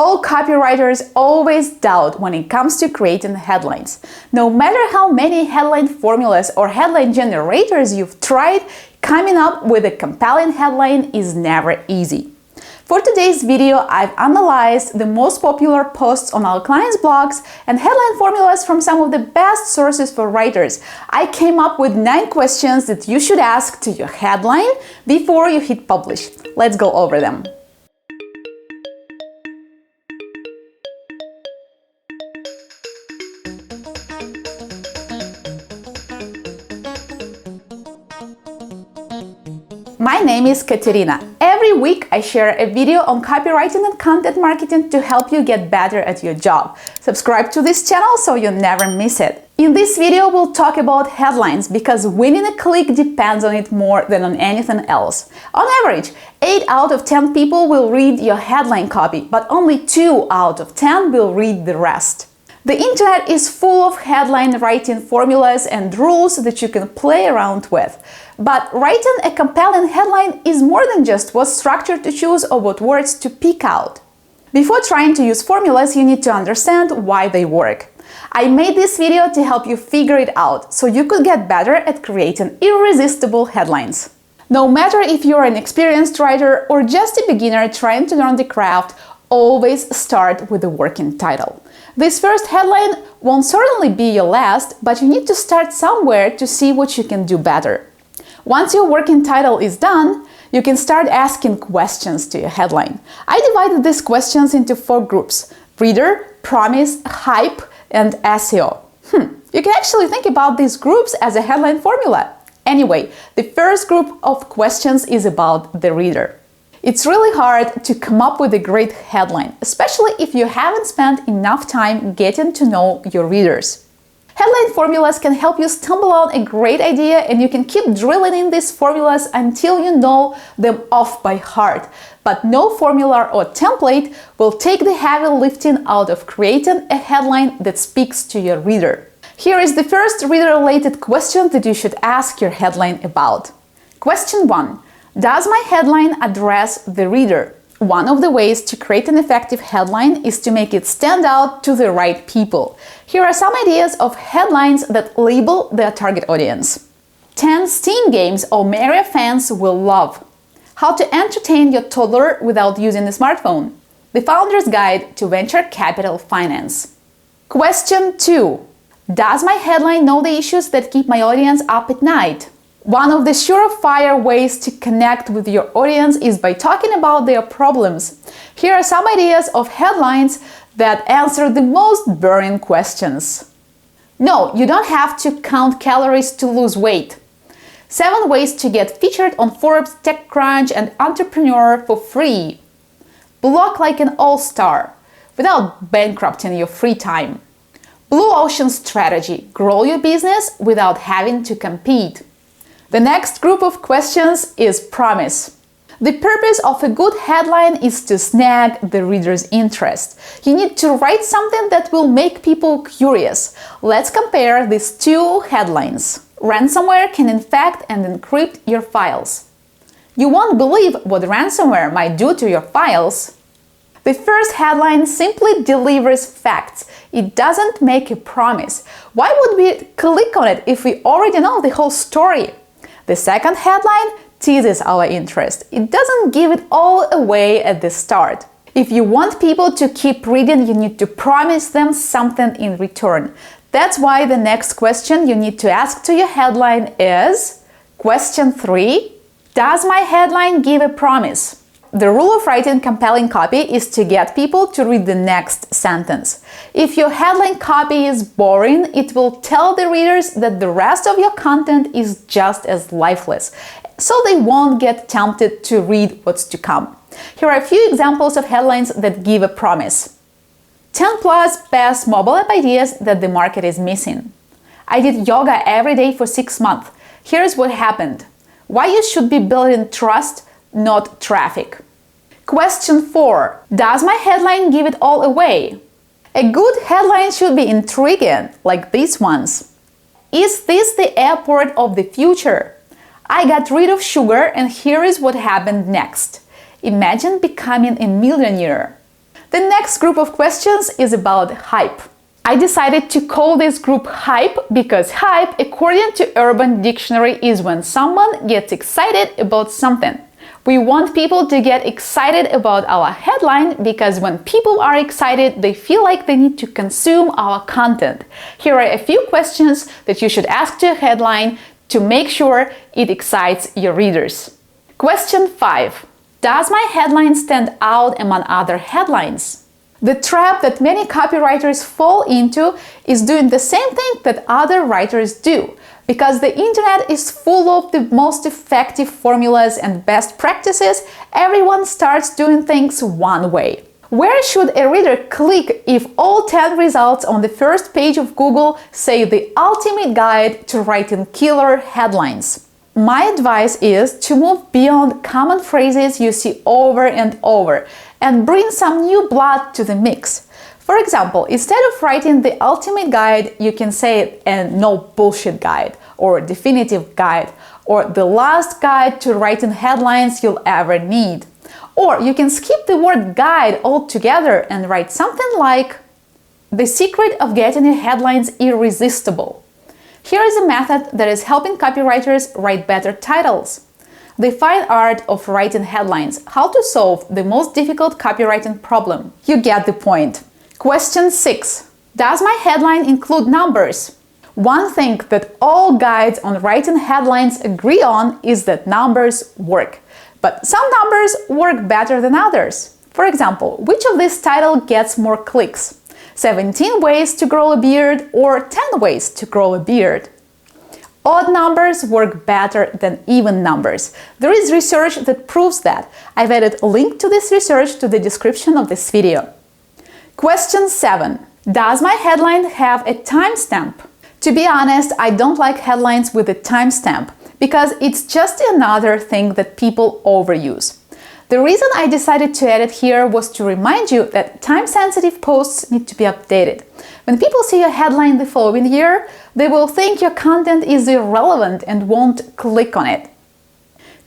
All copywriters always doubt when it comes to creating headlines. No matter how many headline formulas or headline generators you've tried, coming up with a compelling headline is never easy. For today's video, I've analyzed the most popular posts on our clients' blogs and headline formulas from some of the best sources for writers. I came up with 9 questions that you should ask to your headline before you hit publish. Let's go over them. My name is Katerina. Every week I share a video on copywriting and content marketing to help you get better at your job. Subscribe to this channel so you never miss it. In this video we'll talk about headlines because winning a click depends on it more than on anything else. On average, 8 out of 10 people will read your headline copy, but only 2 out of 10 will read the rest. The internet is full of headline writing formulas and rules that you can play around with. But writing a compelling headline is more than just what structure to choose or what words to pick out. Before trying to use formulas, you need to understand why they work. I made this video to help you figure it out, so you could get better at creating irresistible headlines. No matter if you're an experienced writer or just a beginner trying to learn the craft, always start with the working title. This first headline won't certainly be your last, but you need to start somewhere to see what you can do better. Once your working title is done, you can start asking questions to your headline. I divided these questions into 4 groups: reader, promise, hype, and SEO. You can actually think about these groups as a headline formula. Anyway, the first group of questions is about the reader. It's really hard to come up with a great headline, especially if you haven't spent enough time getting to know your readers. Headline formulas can help you stumble on a great idea, and you can keep drilling in these formulas until you know them off by heart. But no formula or template will take the heavy lifting out of creating a headline that speaks to your reader. Here is the first reader-related question that you should ask your headline about. Question 1. Does my headline address the reader? One of the ways to create an effective headline is to make it stand out to the right people. Here are some ideas of headlines that label their target audience. 10 Steam games Omeria fans will love. How to entertain your toddler without using a smartphone. The Founder's Guide to Venture Capital Finance. Question 2. Does my headline know the issues that keep my audience up at night? One of the surefire ways to connect with your audience is by talking about their problems. Here are some ideas of headlines that answer the most burning questions. No, you don't have to count calories to lose weight. 7 ways to get featured on Forbes, TechCrunch, and Entrepreneur for free. Blog like an all-star without bankrupting your free time. Blue ocean strategy: grow your business without having to compete. The next group of questions is promise. The purpose of a good headline is to snag the reader's interest. You need to write something that will make people curious. Let's compare these 2 headlines. Ransomware can infect and encrypt your files. You won't believe what ransomware might do to your files. The first headline simply delivers facts. It doesn't make a promise. Why would we click on it if we already know the whole story? The second headline teases our interest. It doesn't give it all away at the start. If you want people to keep reading, you need to promise them something in return. That's why the next question you need to ask to your headline is question 3. Does my headline give a promise? The rule of writing compelling copy is to get people to read the next sentence. If your headline copy is boring, it will tell the readers that the rest of your content is just as lifeless, so they won't get tempted to read what's to come. Here are a few examples of headlines that give a promise. 10 plus best mobile app ideas that the market is missing. I did yoga every day for 6 months. Here's what happened. Why you should be building trust, not traffic. Question 4. Does my headline give it all away? A good headline should be intriguing, like these ones. Is this the airport of the future? I got rid of sugar and here is what happened next. Imagine becoming a millionaire. The next group of questions is about hype. I decided to call this group hype because hype, according to Urban Dictionary, is when someone gets excited about something. We want people to get excited about our headline because when people are excited, they feel like they need to consume our content. Here are a few questions that you should ask to a headline to make sure it excites your readers. Question 5. Does my headline stand out among other headlines? The trap that many copywriters fall into is doing the same thing that other writers do. Because the internet is full of the most effective formulas and best practices, everyone starts doing things one way. Where should a reader click if all 10 results on the first page of Google say the ultimate guide to writing killer headlines? My advice is to move beyond common phrases you see over and over and bring some new blood to the mix. For example, instead of writing the ultimate guide, you can say a no bullshit guide, or definitive guide, or the last guide to writing headlines you'll ever need. Or you can skip the word guide altogether and write something like the secret of getting your headlines irresistible. Here is a method that is helping copywriters write better titles. The fine art of writing headlines, how to solve the most difficult copywriting problem. You get the point. Question 6. Does my headline include numbers? One thing that all guides on writing headlines agree on is that numbers work. But some numbers work better than others. For example, which of this title gets more clicks? 17 ways to grow a beard or 10 ways to grow a beard? Odd numbers work better than even numbers. There is research that proves that. I've added a link to this research to the description of this video. Question 7. Does my headline have a timestamp? To be honest, I don't like headlines with a timestamp because it's just another thing that people overuse. The reason I decided to add it here was to remind you that time-sensitive posts need to be updated. When people see your headline the following year, they will think your content is irrelevant and won't click on it.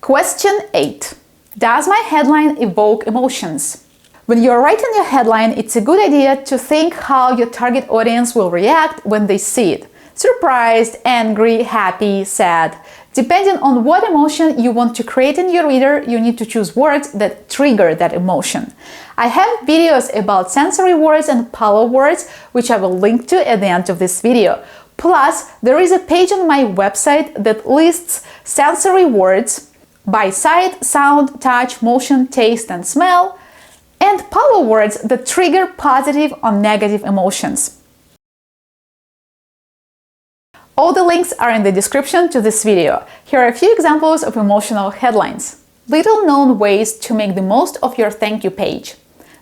Question 8. Does my headline evoke emotions? When you're writing your headline, it's a good idea to think how your target audience will react when they see it. Surprised, angry, happy, sad. Depending on what emotion you want to create in your reader, you need to choose words that trigger that emotion. I have videos about sensory words and power words, which I will link to at the end of this video. Plus, there is a page on my website that lists sensory words by sight, sound, touch, motion, taste, and smell, and power words that trigger positive or negative emotions. All the links are in the description to this video. Here are a few examples of emotional headlines. Little known ways to make the most of your thank you page.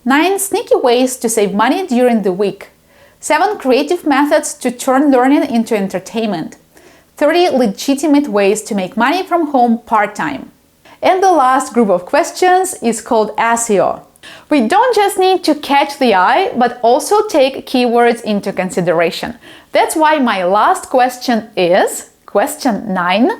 9 sneaky ways to save money during the week. 7 creative methods to turn learning into entertainment. 30 legitimate ways to make money from home part-time. And the last group of questions is called SEO. We don't just need to catch the eye, but also take keywords into consideration. That's why my last question is, question 9.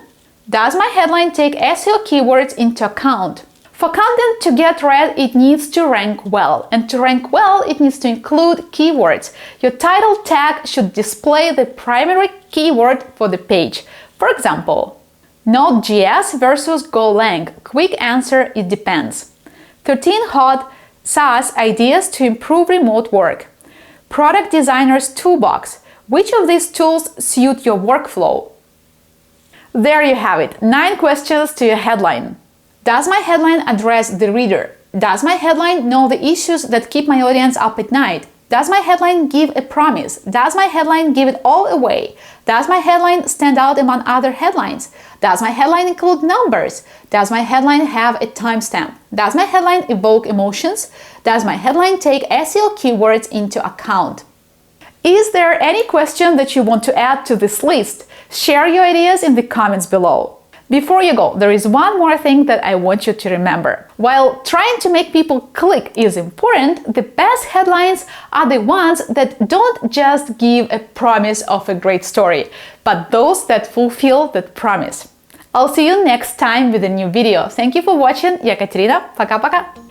Does my headline take SEO keywords into account? For content to get read, it needs to rank well. And to rank well, it needs to include keywords. Your title tag should display the primary keyword for the page. For example, Node.js versus Golang. Quick answer, it depends. 13 hot SaaS ideas to improve remote work. Product designer's toolbox. Which of these tools suit your workflow? There you have it, 9 questions to your headline. Does my headline address the reader? Does my headline know the issues that keep my audience up at night? Does my headline give a promise? Does my headline give it all away? Does my headline stand out among other headlines? Does my headline include numbers? Does my headline have a timestamp? Does my headline evoke emotions? Does my headline take SEO keywords into account? Is there any question that you want to add to this list? Share your ideas in the comments below. Before you go, there is one more thing that I want you to remember. While trying to make people click is important, the best headlines are the ones that don't just give a promise of a great story, but those that fulfill that promise. I'll see you next time with a new video. Thank you for watching. Я Катерина. Пока-пока.